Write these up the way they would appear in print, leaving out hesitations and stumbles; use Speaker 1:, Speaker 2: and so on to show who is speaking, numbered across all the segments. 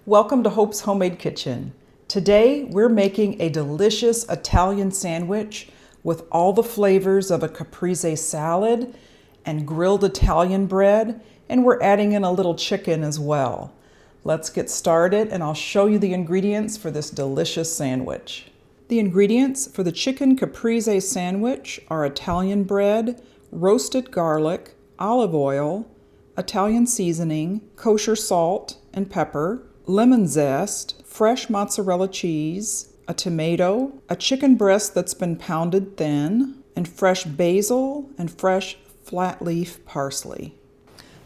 Speaker 1: Welcome to Hope's Homemade Kitchen. Today we're making a delicious Italian sandwich with all the flavors of a caprese salad and grilled Italian bread, and we're adding in a little chicken as well. Let's get started and I'll show you the ingredients for this delicious sandwich. The ingredients for the Chicken Caprese Sandwich are Italian bread, roasted garlic, olive oil, Italian seasoning, kosher salt and pepper, lemon zest, fresh mozzarella cheese, a tomato, a chicken breast that's been pounded thin, and fresh basil and fresh flat leaf parsley.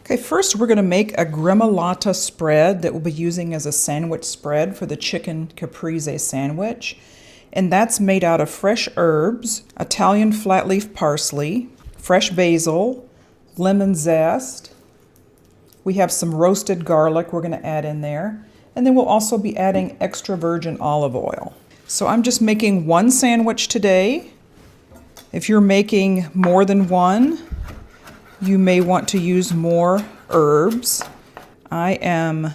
Speaker 1: Okay, first we're going to make a Gremolata spread that we'll be using as a sandwich spread for the Chicken Caprese Sandwich. And that's made out of fresh herbs, Italian flat leaf parsley, fresh basil, lemon zest. We have some roasted garlic we're going to add in there. And then we'll also be adding extra virgin olive oil. So I'm just making one sandwich today. If you're making more than one, you may want to use more herbs. I am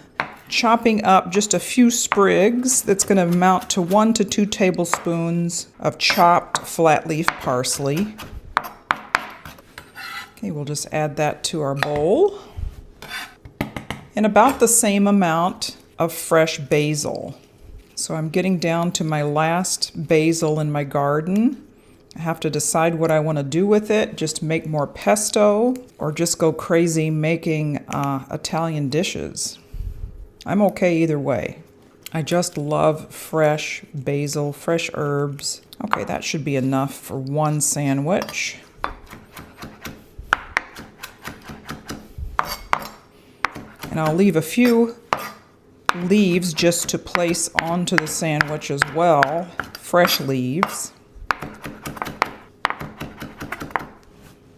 Speaker 1: chopping up just a few sprigs. That's going to amount to 1 to 2 tablespoons of chopped flat leaf parsley. Okay, we'll just add that to our bowl. And about the same amount of fresh basil. So I'm getting down to my last basil in my garden. I have to decide what I want to do with it, just make more pesto or just go crazy making Italian dishes. I'm okay either way. I just love fresh basil, fresh herbs. Okay, that should be enough for one sandwich. And I'll leave a few leaves just to place onto the sandwich as well, fresh leaves.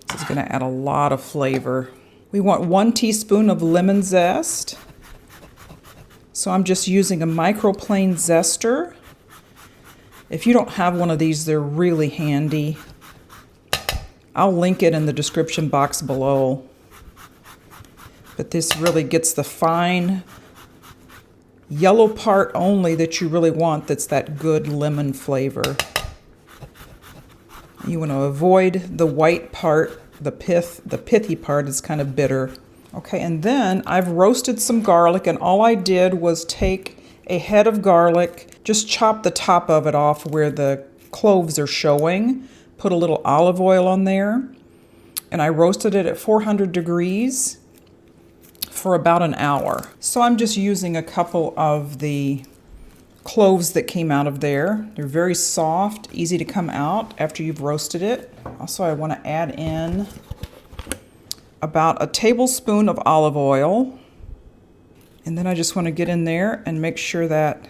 Speaker 1: This is going to add a lot of flavor. We want 1 teaspoon of lemon zest. So I'm just using a microplane zester. If you don't have one of these, they're really handy. I'll link it in the description box below. But this really gets the fine yellow part only that you really want, that's that good lemon flavor. You want to avoid the white part, the pithy part is kind of bitter. Okay, and then I've roasted some garlic, and all I did was take a head of garlic, just chop the top of it off where the cloves are showing, put a little olive oil on there, and I roasted it at 400 degrees for about an hour. So I'm just using a couple of the cloves that came out of there. They're very soft, easy to come out after you've roasted it. Also, I want to add in about a tablespoon of olive oil. And then I just want to get in there and make sure that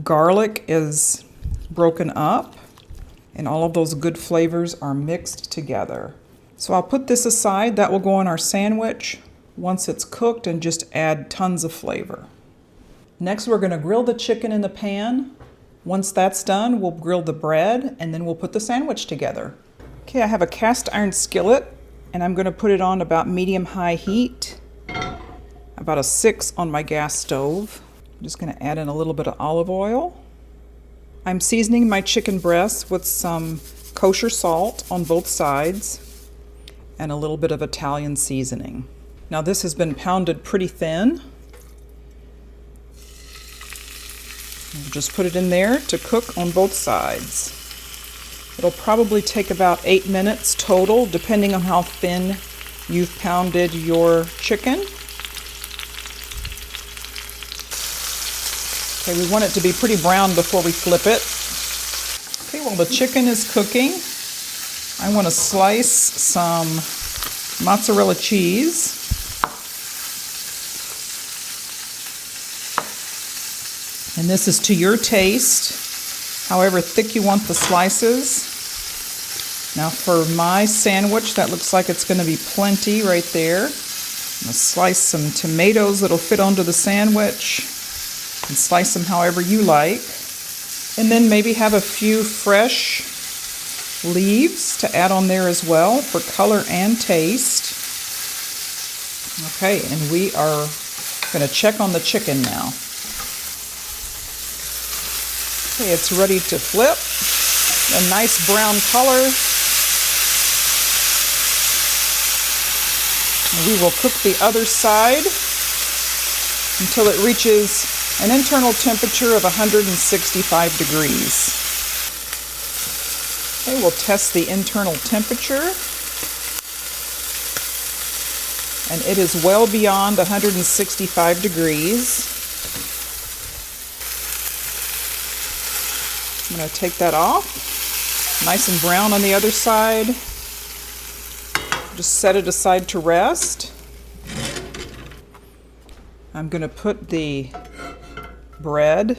Speaker 1: garlic is broken up and all of those good flavors are mixed together. So I'll put this aside. That will go on our sandwich once it's cooked and just add tons of flavor. Next, we're going to grill the chicken in the pan. Once that's done, we'll grill the bread and then we'll put the sandwich together. Okay, I have a cast iron skillet and I'm going to put it on about medium-high heat, about a 6 on my gas stove. I'm just going to add in a little bit of olive oil. I'm seasoning my chicken breast with some kosher salt on both sides and a little bit of Italian seasoning. Now this has been pounded pretty thin. We'll just put it in there to cook on both sides. It'll probably take about 8 minutes total, depending on how thin you've pounded your chicken. Okay, we want it to be pretty brown before we flip it. Okay, while the chicken is cooking, I want to slice some mozzarella cheese. And this is to your taste, however thick you want the slices. Now for my sandwich, that looks like it's going to be plenty right there. I'm going to slice some tomatoes that'll fit onto the sandwich and slice them however you like. And then maybe have a few fresh leaves to add on there as well for color and taste. Okay, and we are going to check on the chicken now. Okay, it's ready to flip. A nice brown color. And we will cook the other side until it reaches an internal temperature of 165 degrees. Okay, we'll test the internal temperature. And it is well beyond 165 degrees. I'm going to take that off. Nice and brown on the other side. Just set it aside to rest. I'm going to put the bread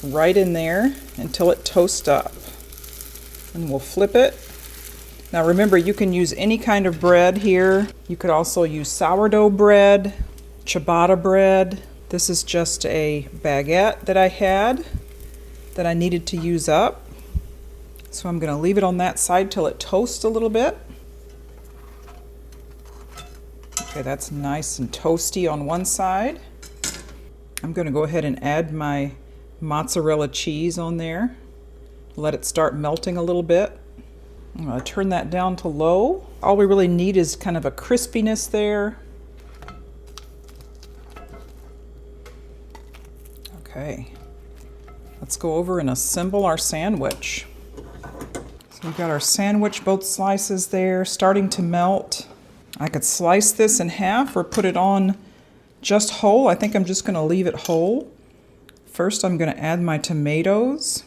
Speaker 1: right in there until it toasts up. And we'll flip it. Now remember, you can use any kind of bread here. You could also use sourdough bread, ciabatta bread. This is just a baguette that I had that I needed to use up. So I'm going to leave it on that side till it toasts a little bit. Okay, that's nice and toasty on one side. I'm going to go ahead and add my mozzarella cheese on there. Let it start melting a little bit. I'm going to turn that down to low. All we really need is kind of a crispiness there. Okay, let's go over and assemble our sandwich. So we've got our sandwich, both slices there, starting to melt. I could slice this in half or put it on just whole. I think I'm just going to leave it whole. First, I'm going to add my tomatoes.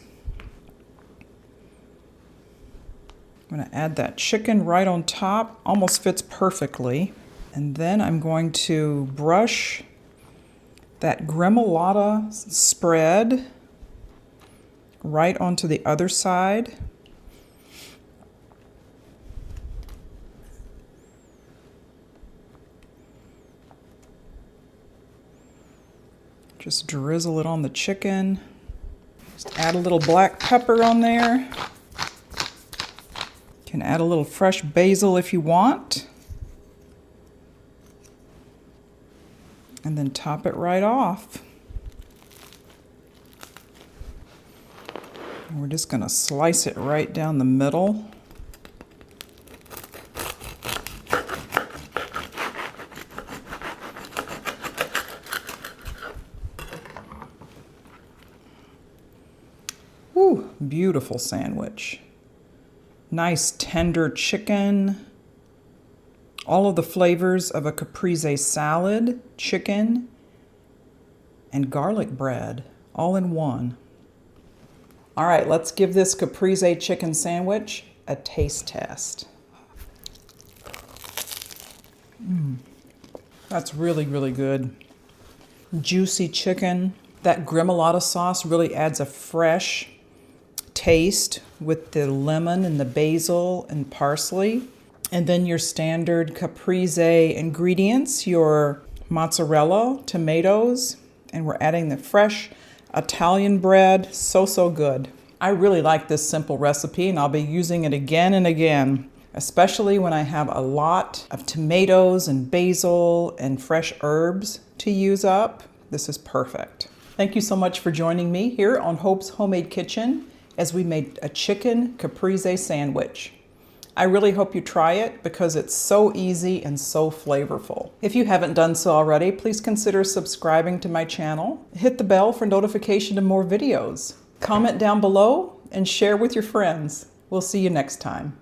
Speaker 1: I'm going to add that chicken right on top. Almost fits perfectly. And then I'm going to brush that Gremolata spread right onto the other side. Just drizzle it on the chicken. Just add a little black pepper on there. You can add a little fresh basil if you want. And then top it right off. And we're just going to slice it right down the middle. Woo, beautiful sandwich. Nice tender chicken, all of the flavors of a caprese salad, chicken, and garlic bread, all in one. All right, let's give this caprese chicken sandwich a taste test. That's really, really good. Juicy chicken. That Gremolata sauce really adds a fresh taste with the lemon and the basil and parsley. And then your standard caprese ingredients, your mozzarella, tomatoes, and we're adding the fresh Italian bread. So, so good. I really like this simple recipe and I'll be using it again and again, especially when I have a lot of tomatoes and basil and fresh herbs to use up. This is perfect. Thank you so much for joining me here on Hope's Homemade Kitchen as we made a chicken caprese sandwich. I really hope you try it because it's so easy and so flavorful. If you haven't done so already, please consider subscribing to my channel. Hit the bell for notification of more videos. Comment down below and share with your friends. We'll see you next time.